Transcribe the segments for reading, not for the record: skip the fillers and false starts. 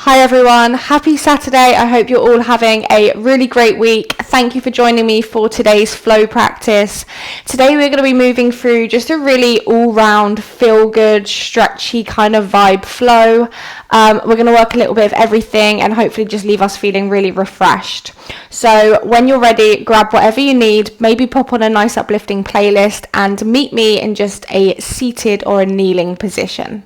Hi everyone, happy Saturday. I hope you're all having a really great week. Thank you for joining me for today's flow practice. Today we're going to be moving through just a really all-round feel-good, stretchy kind of vibe flow. We're going to work a little bit of everything and hopefully just leave us feeling really refreshed. So when you're ready, grab whatever you need, maybe pop on a nice uplifting playlist and meet me in just a seated or a kneeling position.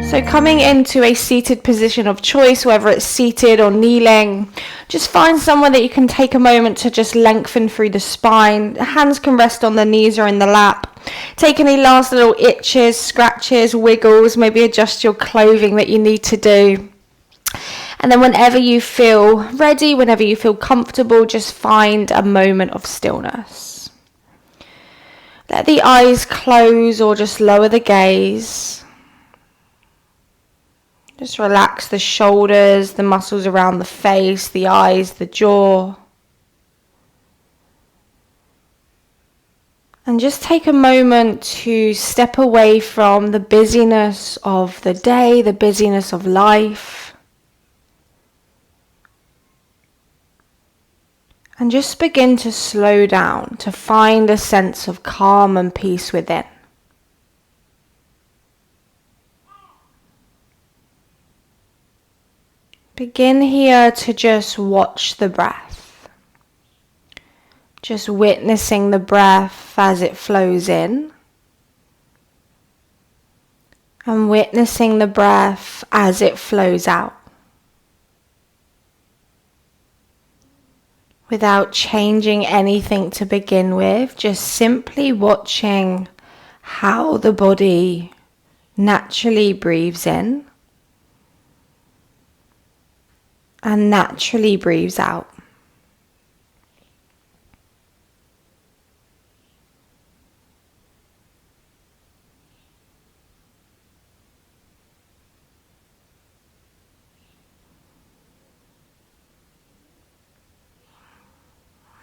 So coming into a seated position of choice, whether it's seated or kneeling, just find somewhere that you can take a moment to just lengthen through the spine. The hands can rest on the knees or in the lap. Take any last little itches, scratches, wiggles, maybe adjust your clothing that you need to do. And then whenever you feel ready, whenever you feel comfortable, just find a moment of stillness. Let the eyes close or just lower the gaze. Just relax the shoulders, the muscles around the face, the eyes, the jaw. And just take a moment to step away from the busyness of the day, the busyness of life. And just begin to slow down, to find a sense of calm and peace within. Begin here to just watch the breath. Just witnessing the breath as it flows in. And witnessing the breath as it flows out. Without changing anything to begin with, just simply watching how the body naturally breathes in. And naturally breathes out.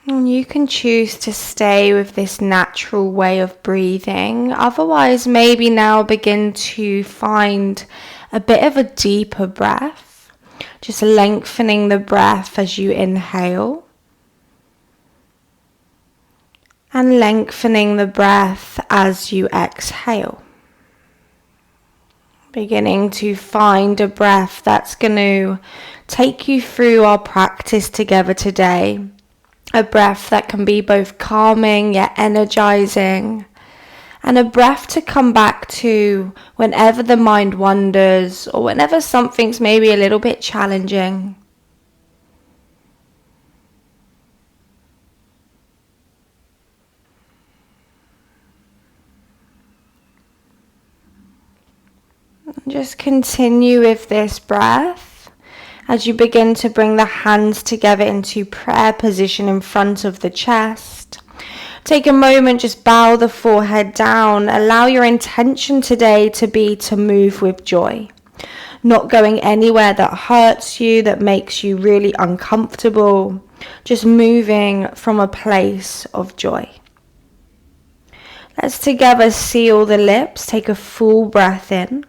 And you can choose to stay with this natural way of breathing. Otherwise, maybe now begin to find a bit of a deeper breath. Just lengthening the breath as you inhale. And lengthening the breath as you exhale. Beginning to find a breath that's going to take you through our practice together today. A breath that can be both calming yet energizing. And a breath to come back to whenever the mind wanders or whenever something's maybe a little bit challenging. Just continue with this breath as you begin to bring the hands together into prayer position in front of the chest. Take a moment, just bow the forehead down. Allow your intention today to be to move with joy. Not going anywhere that hurts you, that makes you really uncomfortable. Just moving from a place of joy. Let's together seal the lips. Take a full breath in.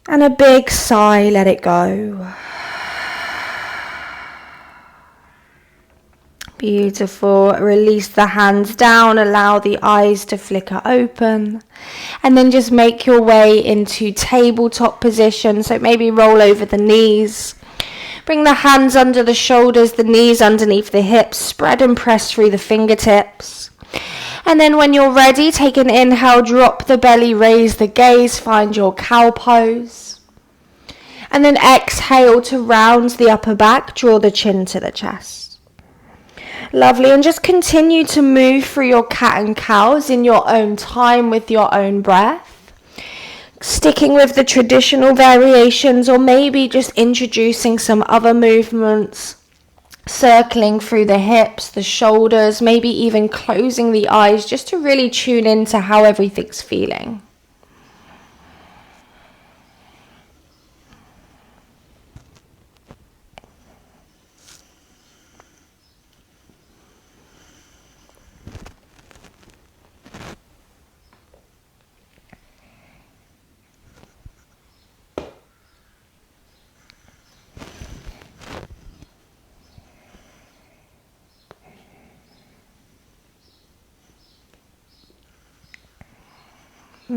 And a big sigh, let it go. Beautiful. Release the hands down, allow the eyes to flicker open. And then just make your way into tabletop position. So maybe roll over the knees. Bring the hands under the shoulders, the knees underneath the hips. Spread and press through the fingertips. And then when you're ready, take an inhale, drop the belly, raise the gaze, find your cow pose. And then exhale to round the upper back, draw the chin to the chest. Lovely, and just continue to move through your cat and cows in your own time with your own breath. Sticking with the traditional variations or maybe just introducing some other movements. Circling through the hips, the shoulders, maybe even closing the eyes just to really tune into how everything's feeling.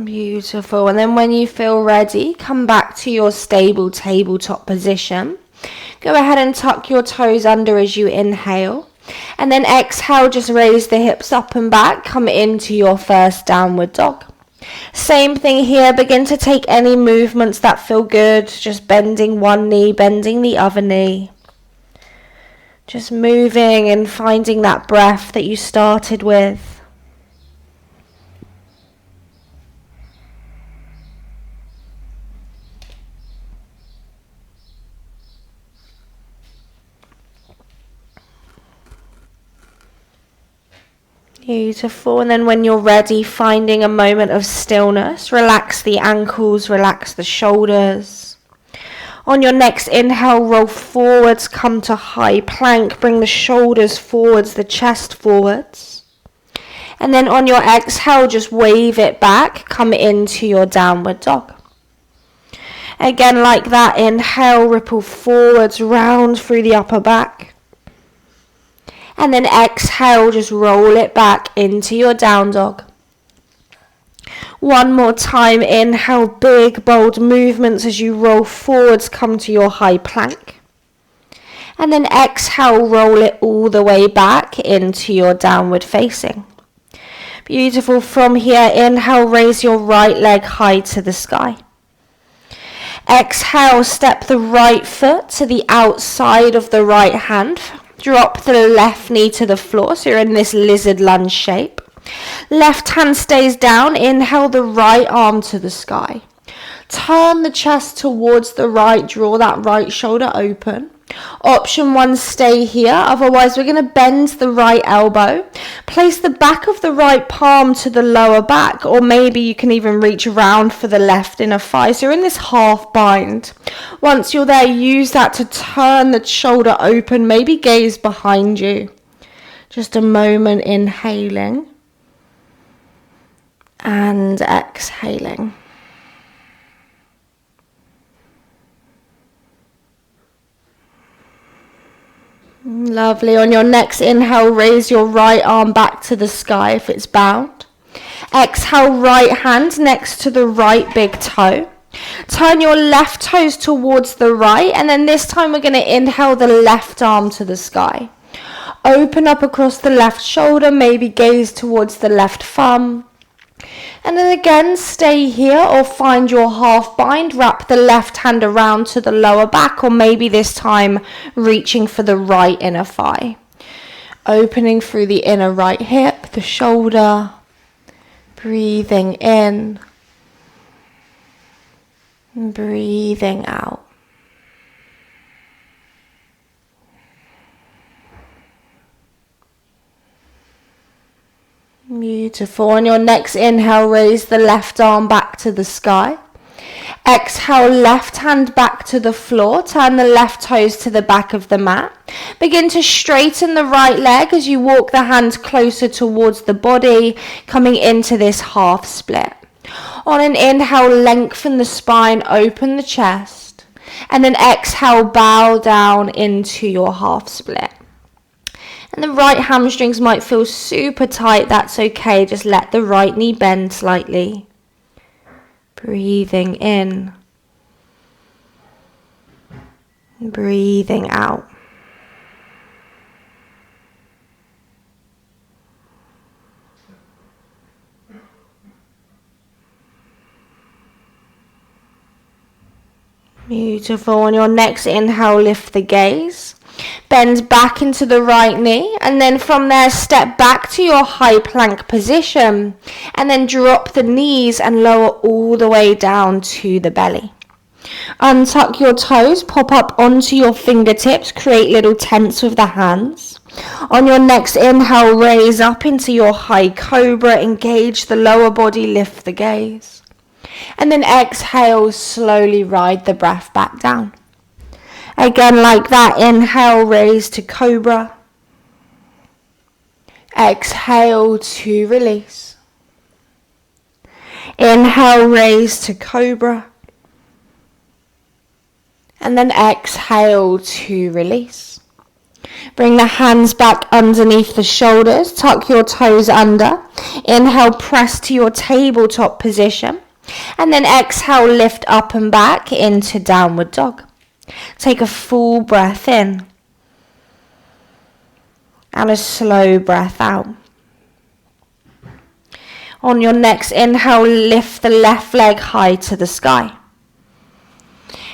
Beautiful. And then when you feel ready, come back to your stable tabletop position. Go ahead and tuck your toes under as you inhale. And then exhale, just raise the hips up and back. Come into your first downward dog. Same thing here. Begin to take any movements that feel good. Just bending one knee, bending the other knee. Just moving and finding that breath that you started with. Beautiful. And then when you're ready, finding a moment of stillness, relax the ankles, relax the shoulders. On your next inhale, roll forwards, come to high plank, bring the shoulders forwards, the chest forwards. And then on your exhale, just wave it back, come into your downward dog. Again, like that, inhale, ripple forwards, round through the upper back. And then exhale, just roll it back into your down dog. One more time, inhale, big, bold movements as you roll forwards, come to your high plank. And then exhale, roll it all the way back into your downward facing. Beautiful. From here, inhale, raise your right leg high to the sky. Exhale, step the right foot to the outside of the right hand. Drop the left knee to the floor, so you're in this lizard lunge shape. Left hand stays down. Inhale the right arm to the sky. Turn the chest towards the right, draw that right shoulder open. Option 1, stay here. Otherwise, we're going to bend the right elbow. Place the back of the right palm to the lower back, or maybe you can even reach around for the left inner thigh. So you're in this half bind. Once you're there, use that to turn the shoulder open, maybe gaze behind you. Just a moment inhaling and exhaling. Lovely. On your next inhale, raise your right arm back to the sky if it's bound. Exhale, right hand next to the right big toe. Turn your left toes towards the right, and then this time we're going to inhale the left arm to the sky. Open up across the left shoulder, maybe gaze towards the left thumb. And then again, stay here or find your half bind. Wrap the left hand around to the lower back, or maybe this time reaching for the right inner thigh. Opening through the inner right hip, the shoulder. Breathing in. Breathing out. Beautiful. On your next inhale, raise the left arm back to the sky. Exhale, left hand back to the floor. Turn the left toes to the back of the mat. Begin to straighten the right leg as you walk the hand closer towards the body, coming into this half split. On an inhale, lengthen the spine, open the chest. And then exhale, bow down into your half split. And the right hamstrings might feel super tight. That's okay. Just let the right knee bend slightly. Breathing in. Breathing out. Beautiful. On your next inhale, lift the gaze. Bend back into the right knee, and then from there step back to your high plank position, and then drop the knees and lower all the way down to the belly. Untuck your toes, pop up onto your fingertips, create little tents with the hands. On your next inhale, raise up into your high cobra, engage the lower body, lift the gaze. And then exhale, slowly ride the breath back down. Again, like that, inhale, raise to cobra. Exhale to release. Inhale, raise to cobra. And then exhale to release. Bring the hands back underneath the shoulders. Tuck your toes under. Inhale, press to your tabletop position. And then exhale, lift up and back into downward dog. Take a full breath in. And a slow breath out. On your next inhale, lift the left leg high to the sky.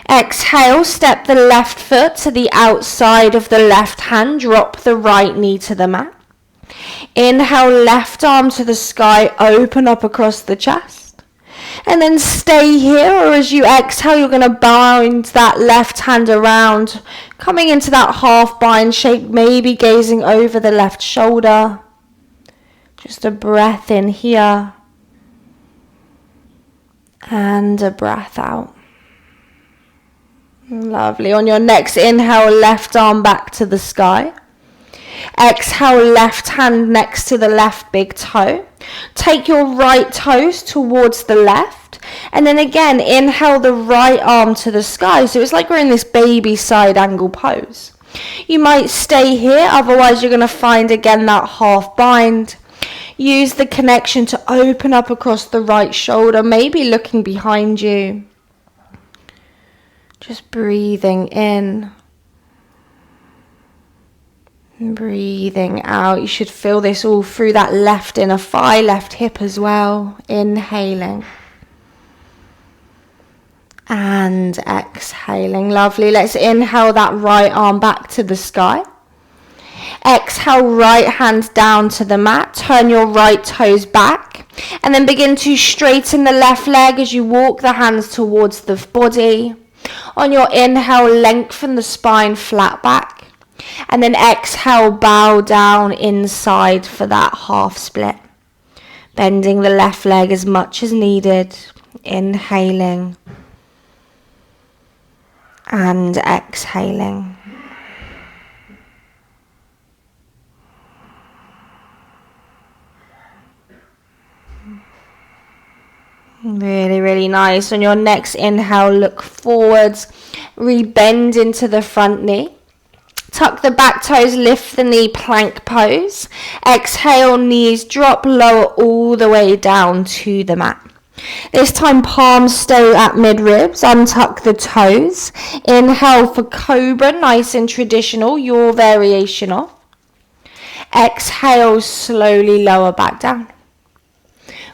Exhale, step the left foot to the outside of the left hand. Drop the right knee to the mat. Inhale, left arm to the sky. Open up across the chest. And then stay here, or as you exhale, you're going to bind that left hand around, coming into that half bind shape, maybe gazing over the left shoulder. Just a breath in here. And a breath out. Lovely. On your next inhale, left arm back to the sky. Exhale, left hand next to the left big toe. Take your right toes towards the left. And then again, inhale the right arm to the sky. So it's like we're in this baby side angle pose. You might stay here, otherwise you're going to find again that half bind. Use the connection to open up across the right shoulder, maybe looking behind you. Just breathing in. And breathing out. You should feel this all through that left inner thigh, left hip as well. Inhaling. And exhaling. Lovely. Let's inhale that right arm back to the sky. Exhale, right hand down to the mat. Turn your right toes back. And then begin to straighten the left leg as you walk the hands towards the body. On your inhale, lengthen the spine flat back. And then exhale, bow down inside for that half split. Bending the left leg as much as needed. Inhaling. And exhaling. Really, really nice. On your next inhale, look forwards. Re-bend into the front knee. Tuck the back toes, lift the knee, plank pose. Exhale, knees drop lower all the way down to the mat. This time, palms stay at mid-ribs. Untuck the toes. Inhale for cobra, nice and traditional, your variation of. Exhale, slowly lower back down.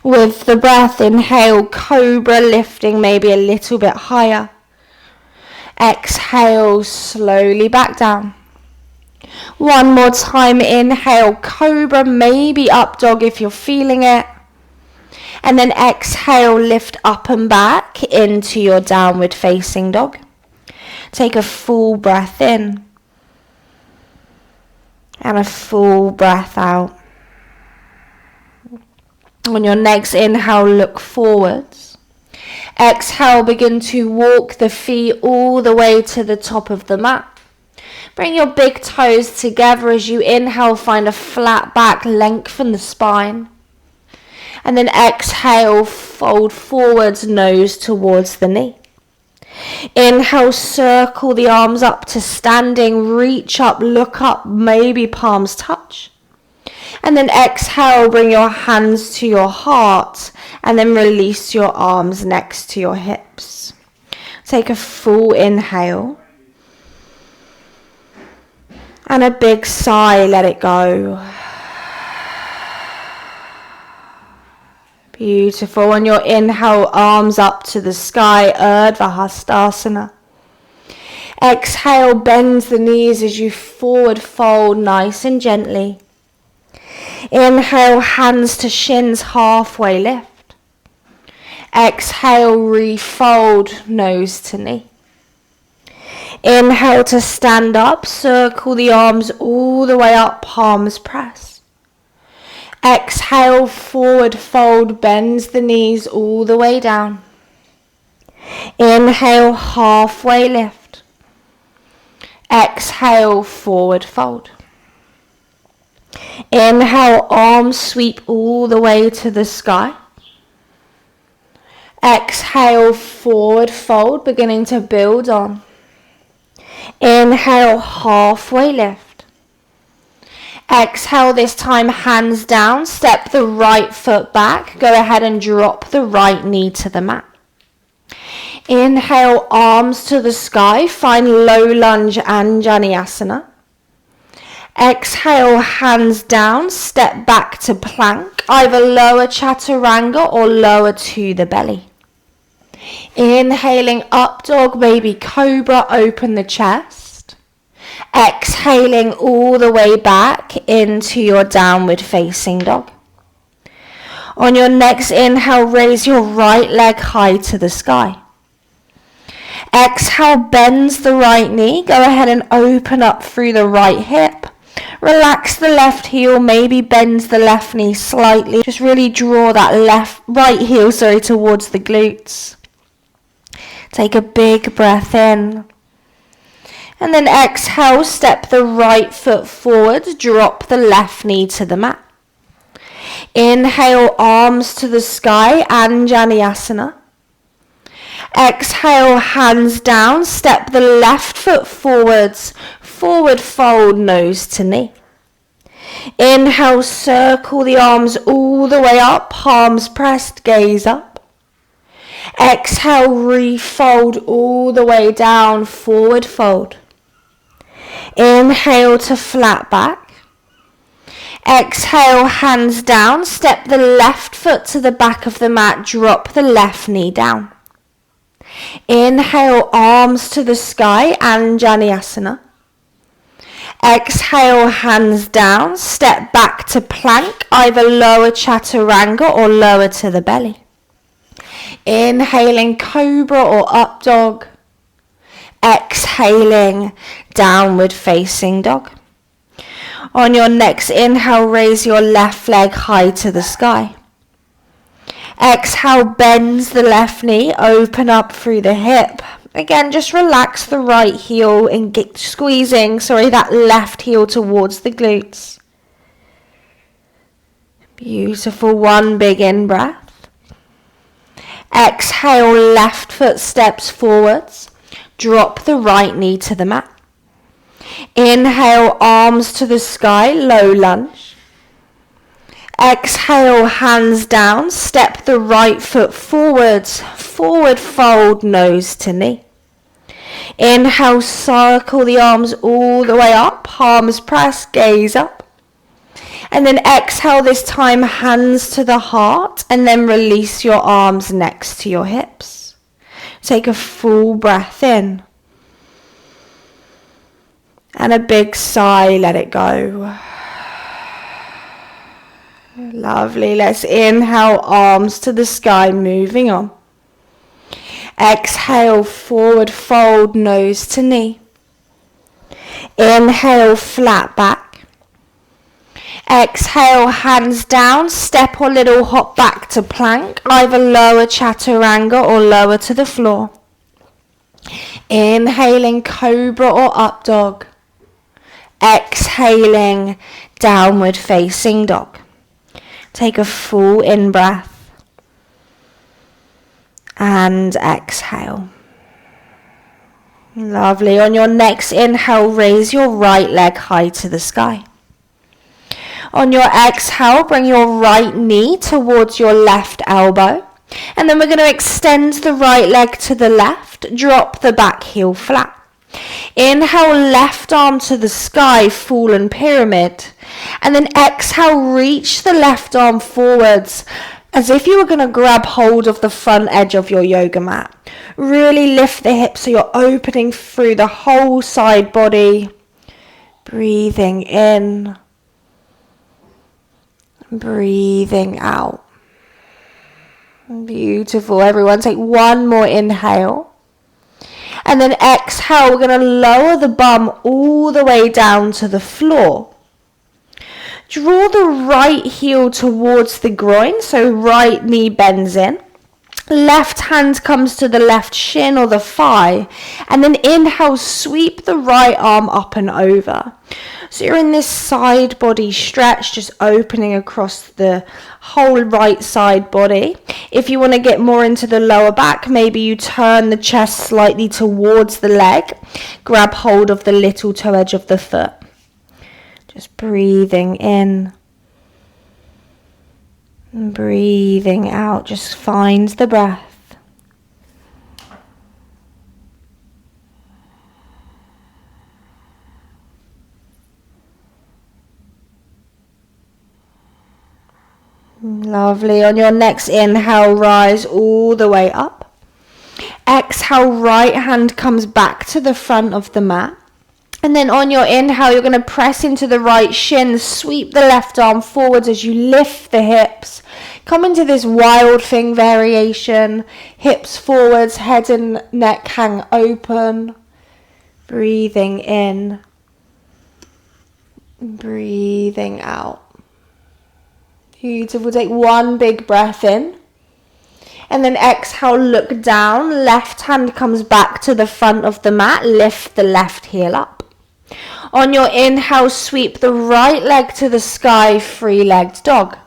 With the breath, inhale, cobra, lifting maybe a little bit higher. Exhale, slowly back down. One more time, inhale, cobra, maybe up dog if you're feeling it. And then exhale, lift up and back into your downward facing dog. Take a full breath in. And a full breath out. On your next inhale, look forwards. Exhale, begin to walk the feet all the way to the top of the mat. Bring your big toes together as you inhale, find a flat back, lengthen the spine. And then exhale, fold forwards, nose towards the knee. Inhale, circle the arms up to standing, reach up, look up, maybe palms touch. And then exhale, bring your hands to your heart and then release your arms next to your hips. Take a full inhale. And a big sigh, let it go. Beautiful. On your inhale, arms up to the sky, Urdhva Hastasana. Exhale, bend the knees as you forward fold nice and gently. Inhale, hands to shins, halfway lift. Exhale, refold, nose to knee. Inhale to stand up, circle the arms all the way up, palms press. Exhale, forward fold, bends the knees all the way down. Inhale, halfway lift. Exhale, forward fold. Inhale, arms sweep all the way to the sky. Exhale, forward fold, beginning to build on. Inhale, halfway lift. Exhale this time, hands down, step the right foot back. Go ahead and drop the right knee to the mat. Inhale, arms to the sky, find low lunge Anjaneyasana. Exhale, hands down, step back to plank, either lower chaturanga or lower to the belly. Inhaling, up dog, baby cobra, open the chest. Exhaling all the way back into your downward facing dog. On your next inhale, raise your right leg high to the sky. Exhale, bends the right knee. Go ahead and open up through the right hip. Relax the left heel, maybe bends the left knee slightly. Just really draw that right heel towards the glutes. Take a big breath in. And then exhale, step the right foot forward, drop the left knee to the mat. Inhale, arms to the sky, Anjaneyasana. Exhale, hands down, step the left foot forwards, forward fold, nose to knee. Inhale, circle the arms all the way up, palms pressed, gaze up. Exhale, refold all the way down, forward fold. Inhale to flat back. Exhale, hands down, step the left foot to the back of the mat, drop the left knee down. Inhale, arms to the sky, Anjaneyasana. Exhale, hands down, step back to plank, either lower chaturanga or lower to the belly. Inhaling, cobra or up dog. Exhaling, downward facing dog. On your next inhale, raise your left leg high to the sky. Exhale, bends the left knee, open up through the hip. Again, just relax the right heel and squeezing that left heel towards the glutes. Beautiful, one big in-breath. Exhale, left foot steps forwards. Drop the right knee to the mat. Inhale, arms to the sky, low lunge. Exhale, hands down, step the right foot forwards, forward fold, nose to knee. Inhale, circle the arms all the way up, palms pressed, gaze up. And then exhale this time, hands to the heart, and then release your arms next to your hips. Take a full breath in. And a big sigh, let it go. Lovely. Let's inhale, arms to the sky, moving on. Exhale, forward fold, nose to knee. Inhale, flat back. Exhale, hands down, step or little hop back to plank, either lower chaturanga or lower to the floor. Inhaling, cobra or up dog. Exhaling, downward facing dog. Take a full in-breath and exhale. Lovely. On your next inhale, raise your right leg high to the sky. On your exhale, bring your right knee towards your left elbow. And then we're going to extend the right leg to the left, drop the back heel flat. Inhale, left arm to the sky, fallen pyramid. And then exhale, reach the left arm forwards as if you were going to grab hold of the front edge of your yoga mat. Really lift the hips so you're opening through the whole side body. Breathing in. Breathing out. Beautiful, everyone. Take one more inhale. And then exhale, we're going to lower the bum all the way down to the floor. Draw the right heel towards the groin, so right knee bends in. Left hand comes to the left shin or the thigh. And then inhale, sweep the right arm up and over. So you're in this side body stretch, just opening across the whole right side body. If you want to get more into the lower back, maybe you turn the chest slightly towards the leg. Grab hold of the little toe edge of the foot. Just breathing in. And breathing out. Just find the breath. Lovely. On your next inhale, rise all the way up. Exhale, right hand comes back to the front of the mat. And then on your inhale, you're going to press into the right shin, sweep the left arm forwards as you lift the hips. Come into this wild thing variation. Hips forwards, head and neck hang open. Breathing in. Breathing out. Beautiful. Take one big breath in. And then exhale, look down. Left hand comes back to the front of the mat. Lift the left heel up. On your inhale, sweep the right leg to the sky, three-legged dog.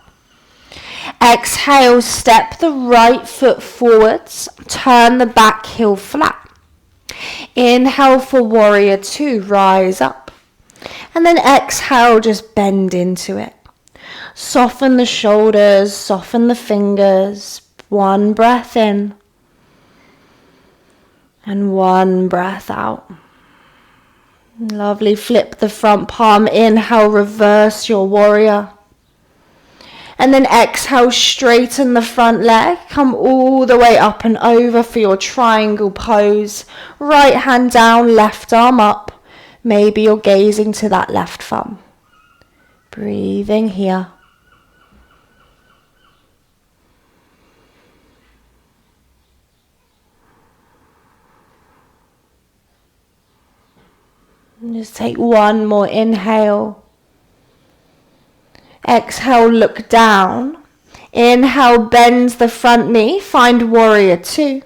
Exhale, step the right foot forwards. Turn the back heel flat. Inhale for warrior two, rise up. And then exhale, just bend into it. Soften the shoulders, soften the fingers. One breath in. And one breath out. Lovely. Flip the front palm. Inhale, reverse your warrior. And then exhale, straighten the front leg. Come all the way up and over for your triangle pose. Right hand down, left arm up. Maybe you're gazing to that left thumb. Breathing here. And just take one more inhale. Exhale, look down. Inhale, bend the front knee. Find warrior two.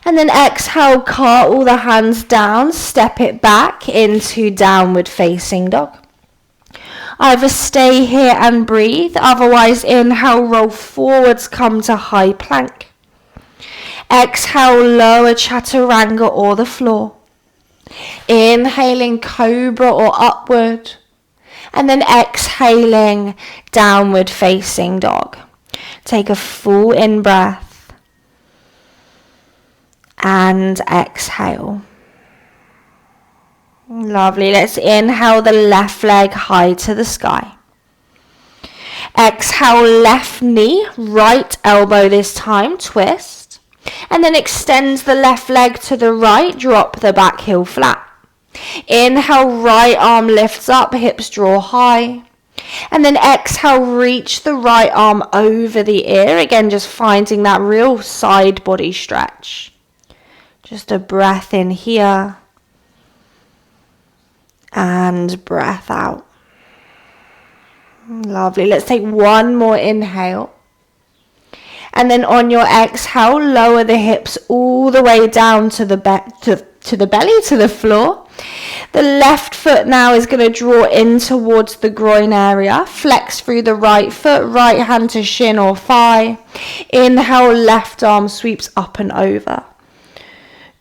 And then exhale, cartwheel the hands down. Step it back into downward facing dog. Either stay here and breathe. Otherwise, inhale, roll forwards, come to high plank. Exhale, lower chaturanga or the floor. Inhaling cobra or upward. And then exhaling downward facing dog. Take a full in breath. And exhale. Lovely. Let's inhale the left leg high to the sky. Exhale, left knee, right elbow this time, twist. And then extend the left leg to the right, drop the back heel flat. Inhale, right arm lifts up, hips draw high. And then exhale, reach the right arm over the ear. Again, just finding that real side body stretch. Just a breath in here. And breath out. Lovely. Let's take one more inhale. And then on your exhale, lower the hips all the way down to the belly, to the floor. The left foot now is going to draw in towards the groin area. Flex through the right foot, right hand to shin or thigh. Inhale, left arm sweeps up and over.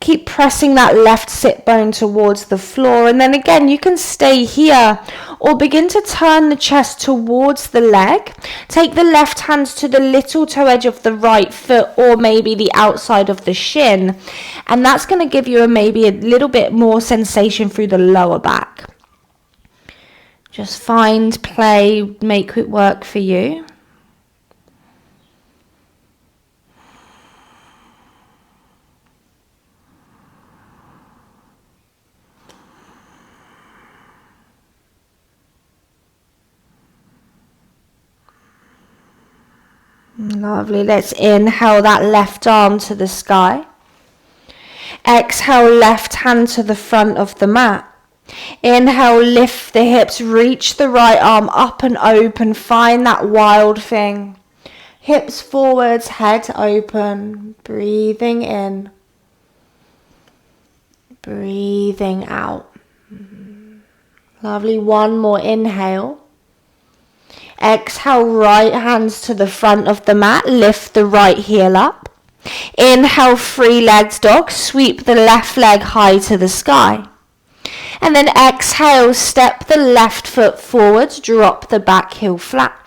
Keep pressing that left sit bone towards the floor. And then again, you can stay here or begin to turn the chest towards the leg. Take the left hand to the little toe edge of the right foot or maybe the outside of the shin. And that's going to give you maybe a little bit more sensation through the lower back. Just find play, make it work for you. Lovely. Let's inhale that left arm to the sky. Exhale, left hand to the front of the mat. Inhale, lift the hips, reach the right arm up and open. Find that wild thing. Hips forwards, head open. Breathing in. Breathing out. Lovely. One more inhale. Exhale, right hands to the front of the mat. Lift the right heel up. Inhale, three-legged dog. Sweep the left leg high to the sky. And then exhale, step the left foot forwards, drop the back heel flat.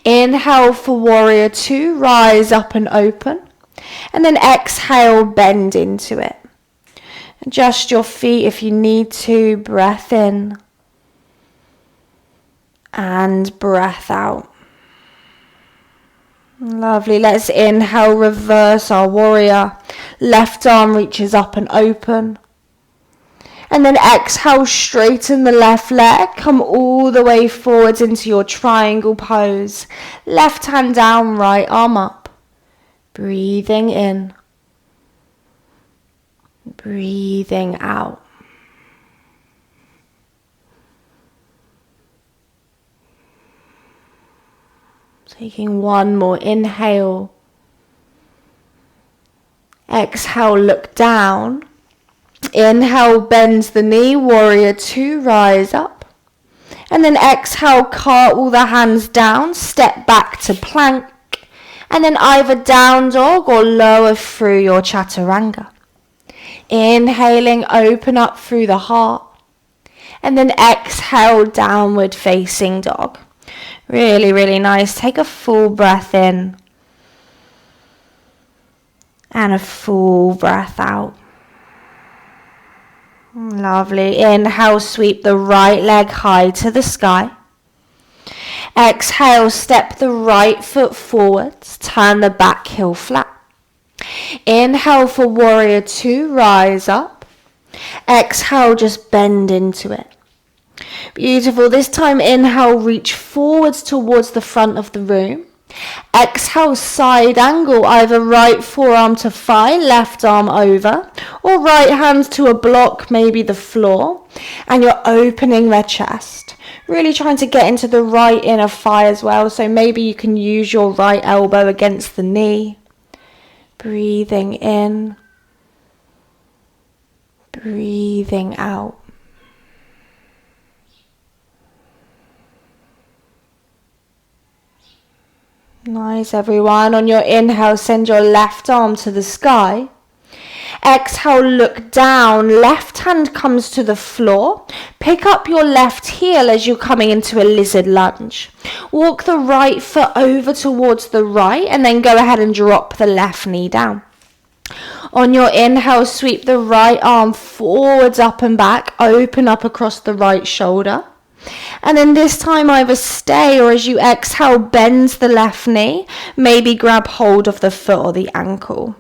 Inhale for warrior two, rise up and open. And then exhale, bend into it. Adjust your feet if you need to, breath in. And breath out. Lovely. Let's inhale, reverse our warrior. Left arm reaches up and open. And then exhale, straighten the left leg. Come all the way forwards into your triangle pose. Left hand down, right arm up. Breathing in. Breathing out. Taking one more inhale. Exhale, look down. Inhale, bend the knee, warrior two, rise up. And then exhale, cartwheel the hands down, step back to plank. And then either down dog or lower through your chaturanga. Inhaling, open up through the heart. And then exhale, downward facing dog. Really, really nice. Take a full breath in. And a full breath out. Lovely. Inhale, sweep the right leg high to the sky. Exhale, step the right foot forwards. Turn the back heel flat. Inhale for warrior two, rise up. Exhale, just bend into it. Beautiful. This time, inhale, reach forwards towards the front of the room. Exhale, side angle, either right forearm to thigh, left arm over, or right hand to a block, maybe the floor, and you're opening their chest. Really trying to get into the right inner thigh as well, so maybe you can use your right elbow against the knee. Breathing in, breathing out. Nice, everyone. On your inhale, send your left arm to the sky. Exhale, look down. Left hand comes to the floor. Pick up your left heel as you're coming into a lizard lunge. Walk the right foot over towards the right and then go ahead and drop the left knee down. On your inhale, sweep the right arm forwards, up and back. Open up across the right shoulder. And then this time either stay or as you exhale, bend the left knee. Maybe grab hold of the foot or the ankle.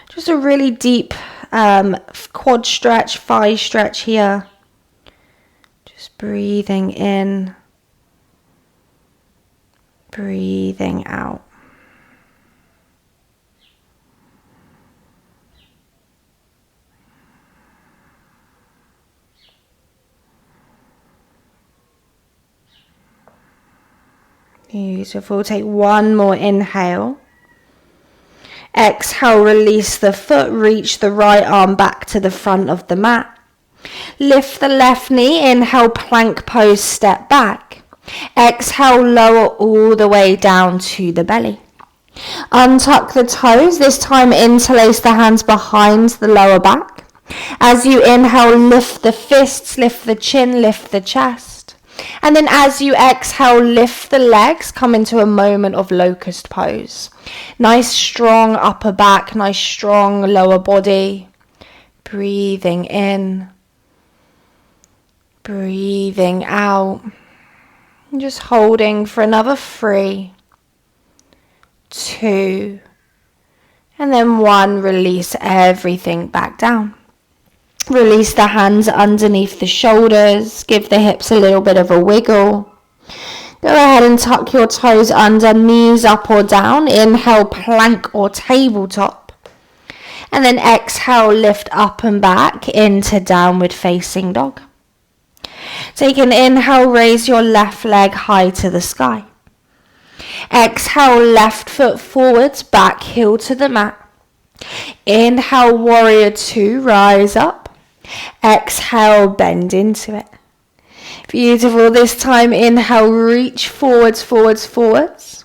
Just a really deep quad stretch, thigh stretch here. Just breathing in, breathing out. Beautiful. Take one more inhale. Exhale, release the foot, reach the right arm back to the front of the mat. Lift the left knee, inhale, plank pose, step back. Exhale, lower all the way down to the belly. Untuck the toes, this time interlace the hands behind the lower back. As you inhale, lift the fists, lift the chin, lift the chest. And then as you exhale, lift the legs, come into a moment of locust pose. Nice strong upper back, nice strong lower body. Breathing in, breathing out. And just holding for another 3, 2, and then 1. Release everything back down. Release the hands underneath the shoulders. Give the hips a little bit of a wiggle. Go ahead and tuck your toes under, knees up or down. Inhale, plank or tabletop. And then exhale, lift up and back into downward facing dog. Take an inhale, raise your left leg high to the sky. Exhale, left foot forwards, back heel to the mat. Inhale, warrior two, rise up. Exhale, bend into it. Beautiful. This time, inhale, reach forwards, forwards, forwards.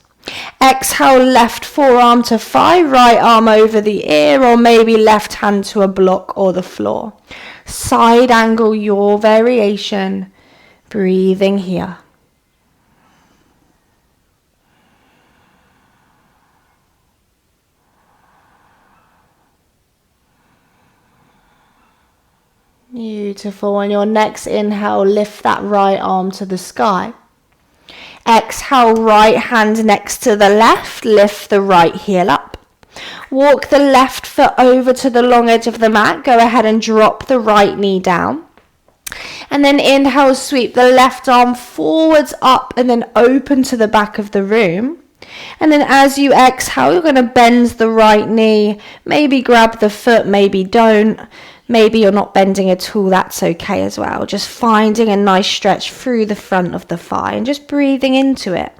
Exhale, left forearm to thigh, right arm over the ear, or maybe left hand to a block or the floor. Side angle your variation, breathing here. Beautiful. On your next inhale, lift that right arm to the sky. Exhale, right hand next to the left, lift the right heel up. Walk the left foot over to the long edge of the mat. Go ahead and drop the right knee down. And then inhale, sweep the left arm forwards up and then open to the back of the room. And then as you exhale, you're going to bend the right knee. Maybe grab the foot, maybe don't. Maybe you're not bending at all, that's okay as well. Just finding a nice stretch through the front of the thigh and just breathing into it.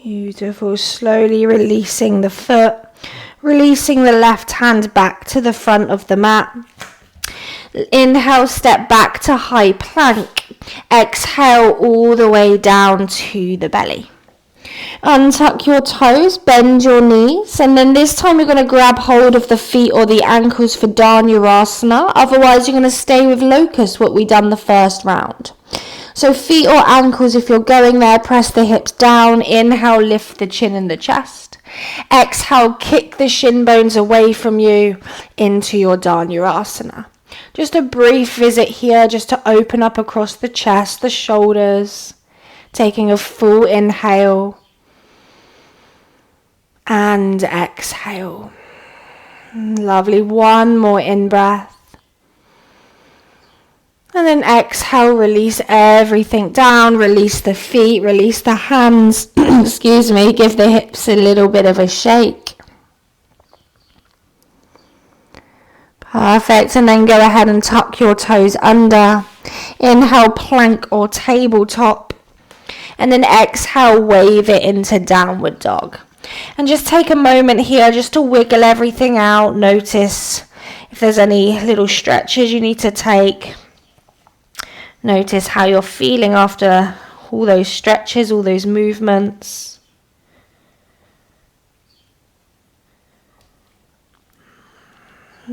Beautiful. Slowly releasing the foot, releasing the left hand back to the front of the mat. Inhale, step back to high plank. Exhale all the way down to the belly. Untuck your toes, bend your knees, and then this time you're going to grab hold of the feet or the ankles for Dhanurasana. Otherwise, you're going to stay with locust, what we done the first round. So feet or ankles, if you're going there, press the hips down. Inhale, lift the chin and the chest. Exhale, kick the shin bones away from you into your Dhanurasana. Just a brief visit here, just to open up across the chest, the shoulders. Taking a full inhale. And exhale. Lovely. One more in-breath. And then exhale, release everything down, release the feet, release the hands, excuse me, give the hips a little bit of a shake. Perfect, and then go ahead and tuck your toes under. Inhale, plank or tabletop. And then exhale, wave it into downward dog. And just take a moment here just to wiggle everything out. Notice if there's any little stretches you need to take. Notice how you're feeling after all those stretches, all those movements.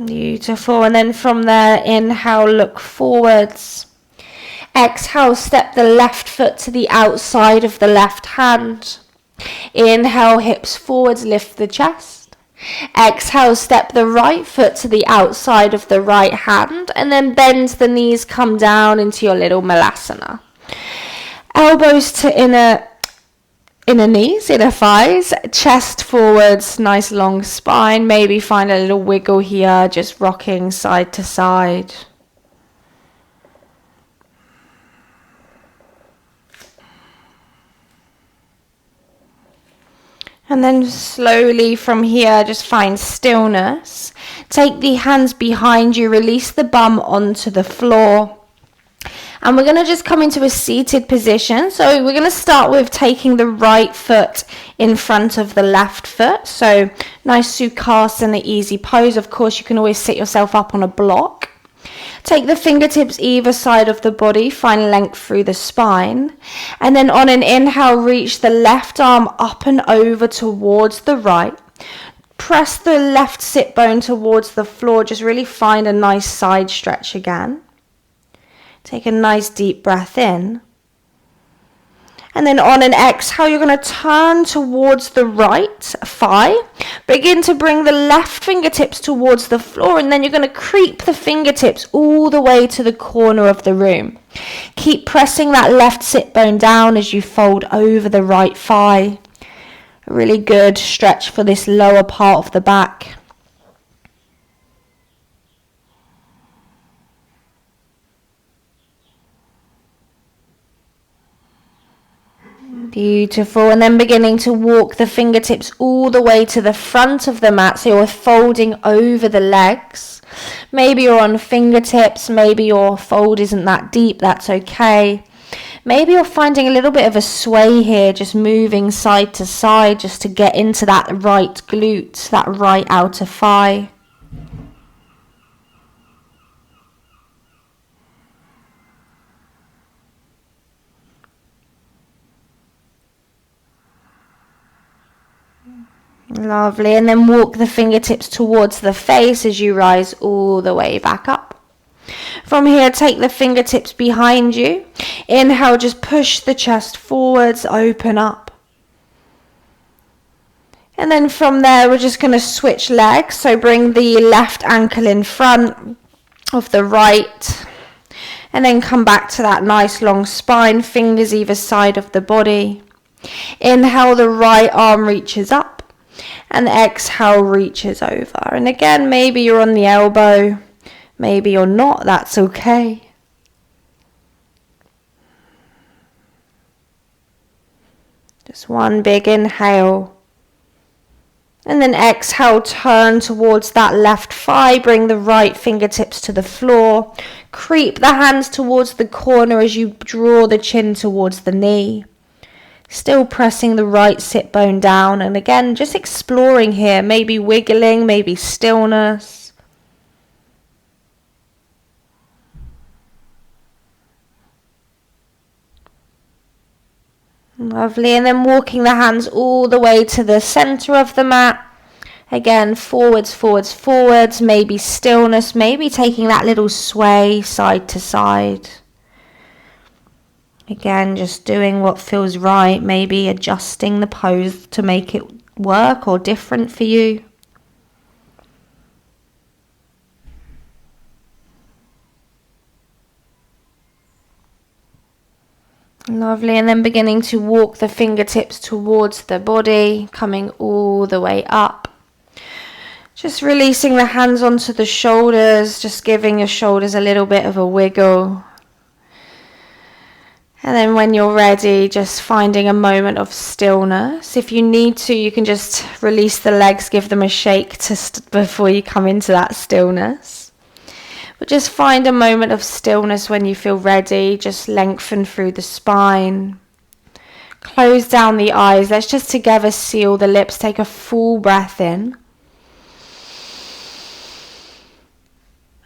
Beautiful. And then from there, inhale, look forwards. Exhale, step the left foot to the outside of the left hand. Inhale, hips forwards, lift the chest. Exhale, step the right foot to the outside of the right hand and then bend the knees, come down into your little malasana. Elbows to inner knees, inner thighs, chest forwards, nice long spine. Maybe find a little wiggle here, just rocking side to side. And then slowly from here, just find stillness. Take the hands behind you, release the bum onto the floor. And we're going to just come into a seated position. So we're going to start with taking the right foot in front of the left foot. So nice Sukhasana, easy pose. Of course, you can always sit yourself up on a block. Take the fingertips either side of the body, find length through the spine. And then on an inhale, reach the left arm up and over towards the right. Press the left sit bone towards the floor. Just really find a nice side stretch again. Take a nice deep breath in. And then on an exhale, you're going to turn towards the right thigh. Begin to bring the left fingertips towards the floor, and then you're going to creep the fingertips all the way to the corner of the room. Keep pressing that left sit bone down as you fold over the right thigh. A really good stretch for this lower part of the back. Beautiful. And then beginning to walk the fingertips all the way to the front of the mat. So you're folding over the legs. Maybe you're on fingertips. Maybe your fold isn't that deep. That's okay. Maybe you're finding a little bit of a sway here, just moving side to side just to get into that right glute, that right outer thigh. Lovely, and then walk the fingertips towards the face as you rise all the way back up. From here, take the fingertips behind you. Inhale, just push the chest forwards, open up. And then from there, we're just going to switch legs. So bring the left ankle in front of the right. And then come back to that nice long spine, fingers either side of the body. Inhale, the right arm reaches up. And exhale, reaches over. And again, maybe you're on the elbow. Maybe you're not. That's okay. Just one big inhale. And then exhale, turn towards that left thigh. Bring the right fingertips to the floor. Creep the hands towards the corner as you draw the chin towards the knee. Still pressing the right sit bone down. And again, just exploring here. Maybe wiggling, maybe stillness. Lovely. And then walking the hands all the way to the center of the mat. Again, forwards, forwards, forwards. Maybe stillness. Maybe taking that little sway side to side. Again, just doing what feels right, maybe adjusting the pose to make it work or different for you. Lovely, and then beginning to walk the fingertips towards the body, coming all the way up. Just releasing the hands onto the shoulders, just giving your shoulders a little bit of a wiggle. And then when you're ready, just finding a moment of stillness. If you need to, you can just release the legs, give them a shake before you come into that stillness. But just find a moment of stillness when you feel ready. Just lengthen through the spine. Close down the eyes. Let's just together seal the lips. Take a full breath in.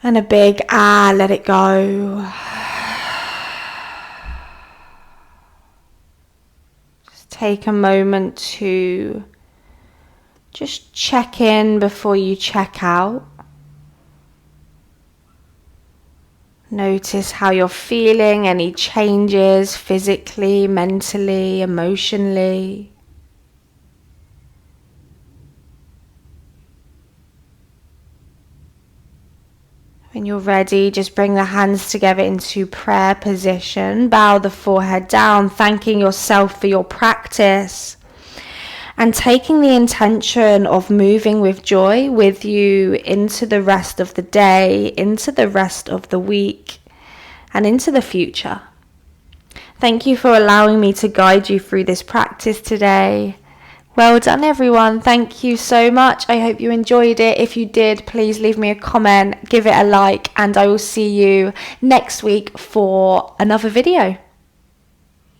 And a big ah, let it go. Take a moment to just check in before you check out. Notice how you're feeling, any changes physically, mentally, emotionally. When you're ready, just bring the hands together into prayer position. Bow the forehead down, thanking yourself for your practice. And taking the intention of moving with joy with you into the rest of the day, into the rest of the week, and into the future. Thank you for allowing me to guide you through this practice today. Well done, everyone. Thank you so much. I hope you enjoyed it. If you did, please leave me a comment, give it a like, and I will see you next week for another video.